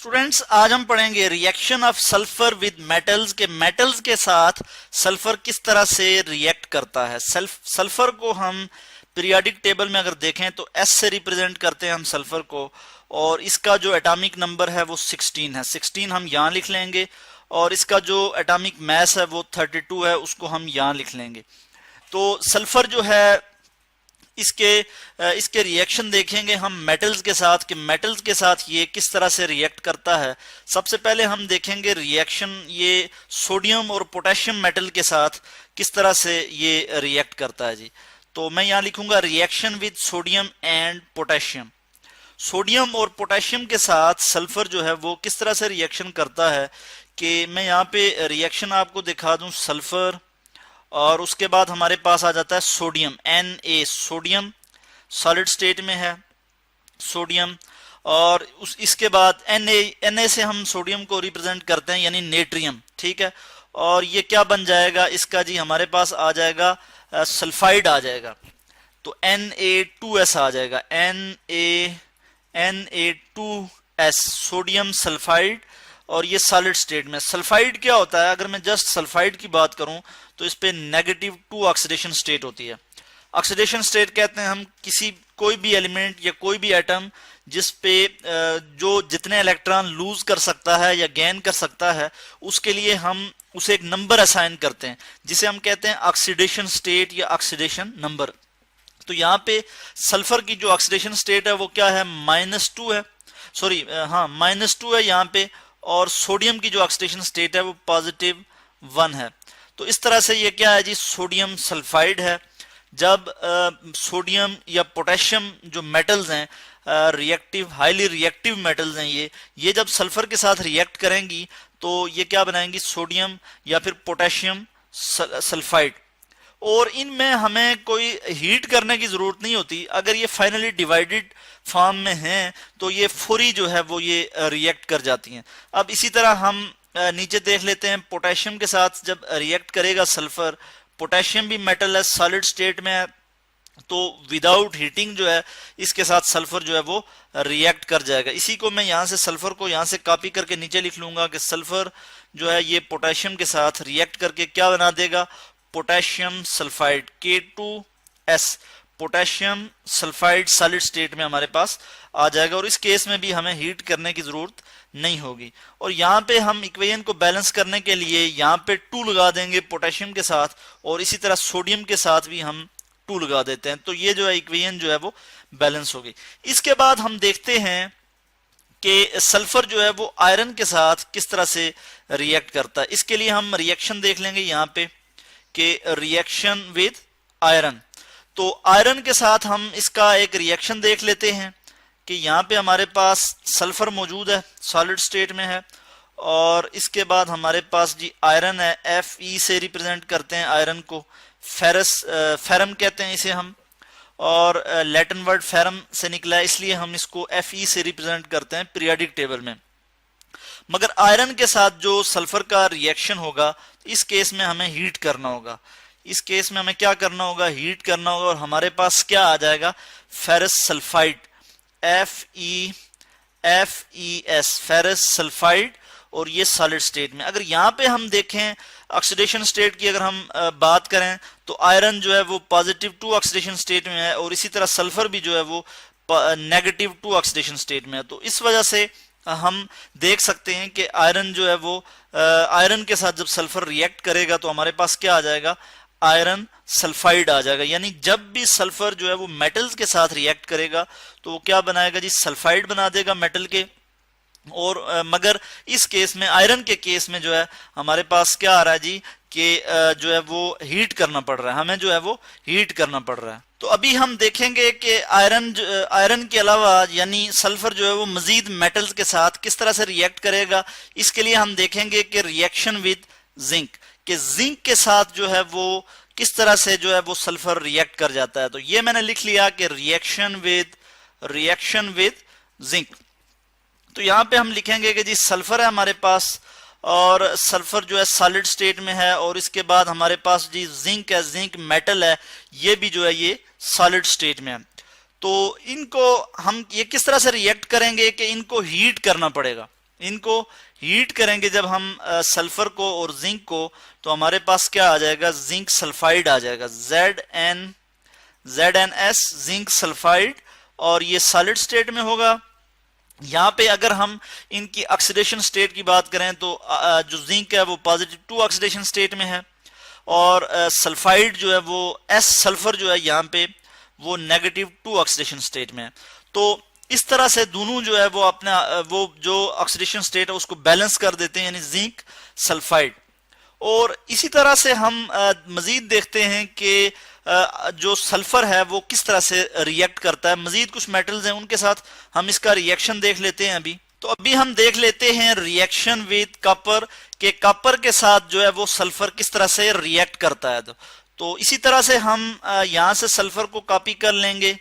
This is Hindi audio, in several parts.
स्टूडेंट्स, आज हम पढ़ेंगे reaction of sulphur with metals के मेटल्स के साथ सल्फर किस तरह से रिएक्ट करता है। सल्फर को हम पीरियोडिक टेबल में अगर देखें तो S से रिप्रेजेंट करते हैं हम सल्फर को, और इसका जो एटॉमिक नंबर है वो 16 है। 16 हम यहाँ लिख लेंगे, और इसका जो एटॉमिक मास है वो 32 है, उसको हम यहाँ लिख लेंगे। तो सल्फर जो है इसके रिएक्शन देखेंगे हम मेटल्स के साथ कि मेटल्स के साथ ये किस तरह से रिएक्ट करता है। सबसे पहले हम देखेंगे रिएक्शन ये सोडियम और पोटेशियम मेटल के साथ किस तरह से ये रिएक्ट करता है जी। तो मैं यहाँ लिखूंगा reaction with sodium and potassium. Sodium और पोटेशियम के साथ सल्फर जो है वो किस तरह से रिएक्शन करता है कि मैं यहाँ पे रिएक्शन आपको दिखा दूं। सल्फर और उसके बाद हमारे पास आ जाता है sodium, Na, sodium solid state में है सोडियम, और इसके बाद Na से हम सोडियम को रिप्रेजेंट करते हैं यानी नेट्रियम, ठीक है। और ये क्या बन जाएगा इसका जी, हमारे पास आ जाएगा सल्फाइड आ जाएगा, तो Na2S आ जाएगा, Na2S सोडियम सल्फाइड। और ये सॉलिड स्टेट में सल्फाइड क्या होता है, अगर मैं जस्ट सल्फाइड की बात करूं तो इस पे नेगेटिव 2 ऑक्सीडेशन स्टेट होती है। ऑक्सीडेशन स्टेट कहते हैं हम कोई भी एलिमेंट या कोई भी एटम जिस पे जो जितने इलेक्ट्रॉन लूज कर सकता है या गेन कर सकता है, उसके लिए हम उसे एक नंबर असाइन करते हैं जिसे हम कहते हैं ऑक्सीडेशन स्टेट या ऑक्सीडेशन नंबर। तो यहाँ पे सल्फर की जो ऑक्सीडेशन स्टेट है वो क्या है, -2 है, सॉरी हाँ -2 है यहाँ पे, और सोडियम की जो ऑक्सीडेशन स्टेट है वो +1 है। तो इस तरह से ये क्या है जी, सोडियम सल्फाइड है। जब सोडियम या पोटेशियम जो मेटल्स हैं, रिएक्टिव हाईली रिएक्टिव मेटल्स हैं, ये जब सल्फर के साथ रिएक्ट करेंगी तो ये क्या बनाएंगी, सोडियम या फिर पोटेशियम सल्फाइड। और इनमें हमें कोई हीट करने की जरूरत नहीं होती। अगर ये फाइनली डिवाइडेड फॉर्म में हैं तो ये फौरी जो है वो ये रिएक्ट कर जाती हैं। अब इसी तरह हम नीचे देख लेते हैं, पोटेशियम के साथ जब रिएक्ट करेगा सल्फर, पोटेशियम भी मेटल है, सॉलिड स्टेट में है, तो विदाउट हीटिंग जो है इसके साथ सल्फर जो है वो रिएक्ट कर जाएगा। इसी को मैं यहाँ से सल्फर को यहाँ से कॉपी करके नीचे लिख लूंगा कि सल्फर जो है ये पोटेशियम के साथ रिएक्ट करके क्या बना देगा, potassium sulphide K2S potassium sulphide solid state में हमारे पास आ जाएगा। और इस केस में भी हमें हीट करने की जरूरत नहीं होगी। और यहाँ पे हम इक्वेशन को बैलेंस करने के लिए यहाँ पे 2 लगा देंगे पोटेशियम के साथ, और इसी तरह सोडियम के साथ भी हम 2 लगा देते हैं। तो ये जो है इक्वेशन जो है वो बैलेंस होगी। इसके बाद हम देखते हैं कि सल्फर जो है वो आयरन के साथ किस तरह से रिएक्ट करता है। इसके लिए हम रिएक्शन देख लेंगे यहाँ पे कि रिएक्शन विद आयरन। तो आयरन के साथ हम इसका एक रिएक्शन देख लेते हैं कि यहाँ पे हमारे पास सल्फर मौजूद है, सॉलिड स्टेट में है, और इसके बाद हमारे पास जी आयरन है, Fe से रिप्रेजेंट करते हैं आयरन को, फेरम कहते हैं इसे हम, और लैटिन वर्ड फेरम से निकला है इसलिए हम इसको Fe से रिप्रेजेंट करते हैं पीरियोडिक टेबल में। मगर आयरन के साथ जो सल्फर का रिएक्शन होगा, इस केस में हमें हीट करना होगा। इस केस में हमें क्या करना होगा, हीट करना होगा, और हमारे पास क्या आ जाएगा, ferrous sulphide FeS ferrous sulphide, और ये सॉलिड स्टेट में। अगर यहाँ पे हम देखें ऑक्सीडेशन स्टेट की अगर हम बात करें तो आयरन जो है वो +2 ऑक्सीडेशन स्टेट में है, और इसी तरह सल्फर भी जो है वो -2 ऑक्सीडेशन स्टेट में है। तो इस वजह से हम देख सकते हैं कि आयरन जो है वो आयरन के साथ जब सल्फर रिएक्ट करेगा तो हमारे पास क्या आ जाएगा, आयरन सल्फाइड आ जाएगा। यानी जब भी सल्फर जो है वो मेटल्स के साथ रिएक्ट करेगा तो वो क्या बनाएगा जी, सल्फाइड बना देगा मेटल के। और मगर इस केस में आयरन के केस में जो है हमारे पास क्या आ रहा है जी कि जो है वो हीट करना पड़ रहा है, हमें जो है वो हीट करना पड़ रहा है। तो अभी हम देखेंगे कि आयरन के अलावा यानी सल्फर जो है वो मजीद मेटल्स के साथ किस तरह से रिएक्ट करेगा। इसके लिए हम देखेंगे कि रिएक्शन विद जिंक, कि जिंक के साथ जो है वो किस तरह से जो है वो सल्फर रिएक्ट कर जाता है। तो ये मैंने लिख लिया कि रिएक्शन विद जिंक। तो यहाँ पे हम लिखेंगे कि जी सल्फर है हमारे पास, और सल्फर जो है सॉलिड स्टेट में है, और इसके बाद हमारे पास जी जिंक है, जिंक मेटल है, ये भी जो है ये सॉलिड स्टेट में है। तो इनको हम ये किस तरह से रिएक्ट करेंगे कि इनको हीट करना पड़ेगा। इनको हीट करेंगे जब हम सल्फर को और जिंक को, तो हमारे पास क्या आ जाएगा, जिंक सल्फाइड आ जाएगा, ZnS जिंक सल्फाइड, और ये सॉलिड स्टेट में होगा। यहाँ पे अगर हम इनकी ऑक्सीडेशन स्टेट की बात करें तो जो जिंक है वो +2 ऑक्सीडेशन स्टेट में है, और सल्फाइड जो है वो सल्फर जो है यहाँ पे वो -2 ऑक्सीडेशन स्टेट में है। तो इस तरह से दोनों जो है वो अपना वो जो ऑक्सीडेशन स्टेट है उसको बैलेंस कर देते हैं, यानी जिंक सल्फाइड। और इसी तरह से हम मजीद देखते हैं कि जो सल्फर है वो किस तरह से रिएक्ट करता है। मजीद कुछ मेटल्स हैं उनके साथ हम इसका रिएक्शन देख लेते हैं अभी। तो अभी हम देख लेते हैं रिएक्शन विद कॉपर, के कॉपर के साथ जो है वो सल्फर किस तरह से रिएक्ट करता है। तो इसी तरह से हम यहाँ से सल्फर को कॉपी कर लेंगे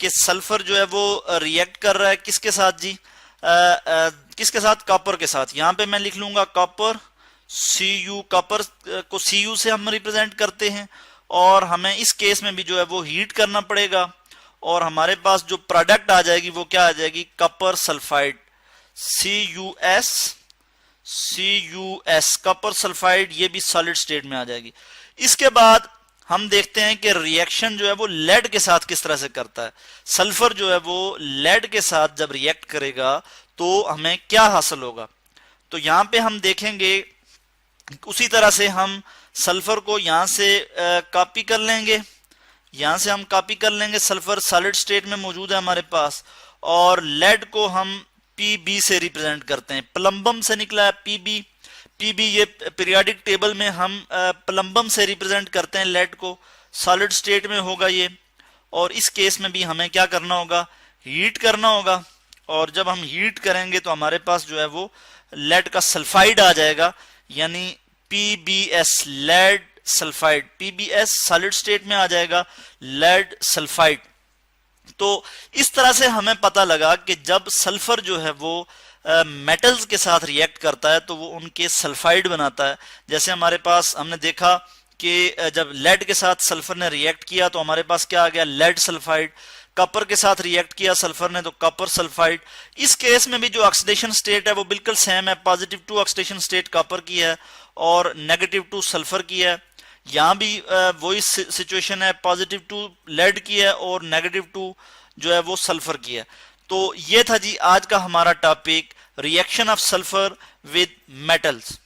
कि सल्फर जो है वो रिएक्ट कर रहा है किसके साथ जी, किसके साथ, कॉपर के साथ। यहाँ पे मैं लिख लूंगा कॉपर Cu, कॉपर को Cu से हम रिप्रेजेंट करते हैं, और हमें इस केस में भी जो है वो हीट करना पड़ेगा, और हमारे पास जो प्रोडक्ट आ जाएगी वो क्या आ जाएगी, copper sulphide, CuS copper sulphide, ये भी सॉलिड स्टेट में आ जाएगी। इसके बाद हम देखते हैं कि रिएक्शन जो है वो लेड के साथ किस तरह से करता है। सल्फर जो है वो लेड के साथ जब रिएक्ट करेगा तो हमें क्या हासिल होगा। तो यहां पे हम देखेंगे उसी तरह से हम सल्फर को यहां से कॉपी कर लेंगे, यहां से हम कॉपी कर लेंगे, सल्फर सॉलिड स्टेट में मौजूद है हमारे पास, और लेड को हम Pb से रिप्रेजेंट करते हैं, प्लम्बम से निकला है Pb ये पीरियोडिक टेबल में हम प्लम्बम से रिप्रेजेंट करते हैं लेड को, सॉलिड स्टेट में होगा ये। और इस केस में भी हमें क्या करना होगा, हीट करना होगा, और जब हम हीट करेंगे तो हमारे पास जो है वो लेड का सल्फाइड आ जाएगा, यानी PbS lead sulphide, PbS solid state में आ जाएगा, लेड सल्फाइड। तो इस तरह से हमें पता लगा कि जब सल्फर जो है वो मेटल्स के साथ रिएक्ट करता है तो वो उनके सल्फाइड बनाता है। जैसे हमारे पास हमने देखा कि जब लेड के साथ सल्फर ने रिएक्ट किया तो हमारे पास क्या आ गया, लेड सल्फाइड। कॉपर के साथ रिएक्ट किया सल्फर ने तो कॉपर सल्फाइड। इस केस में भी जो ऑक्सीडेशन स्टेट है वो बिल्कुल सेम है, +2 ऑक्सीडेशन स्टेट कॉपर की है और -2 सल्फर की है। यहाँ भी वही सिचुएशन है, +2 लेड की है और -2 जो है वो सल्फर की है। तो ये था जी आज का हमारा topic, reaction of sulphur with metals.